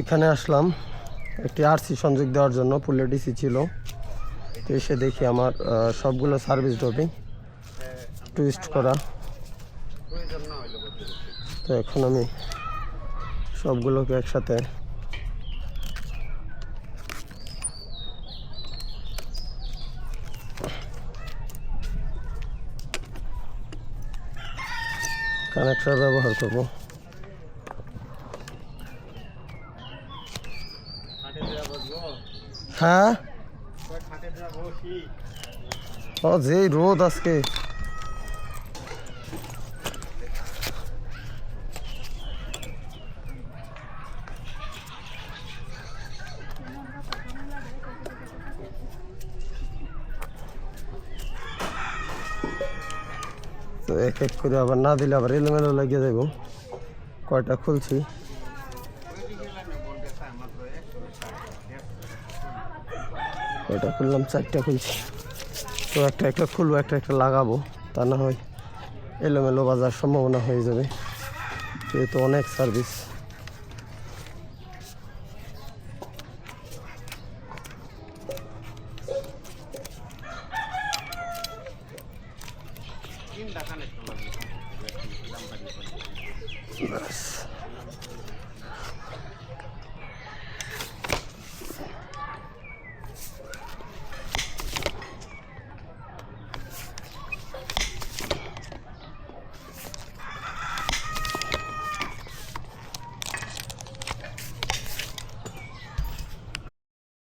এখানে আসলাম একটি আরসি সংযোগ দেওয়ার জন্য। পুলে ডিসি ছিল, তো এসে দেখি আমার সবগুলো সার্ভিস ড্রপিং টুইস্ট করা। তো এখন আমি সবগুলোকে একসাথে কানেক্টর ব্যবহার করব। হ্যাঁ, ও যে রোদ আজকে। তো এক এক করে আবার না দিলে আবার এলোমেলো লাগিয়ে দেবো। কয়টা খুলছি, কয়টা খুললাম, 4টা খুলছি। তো একটা একটা খুলবো, একটা একটা লাগাবো, তা না হয় এলোমেলো বাজার সম্ভাবনা হয়ে যাবে, যেহেতু অনেক সার্ভিস।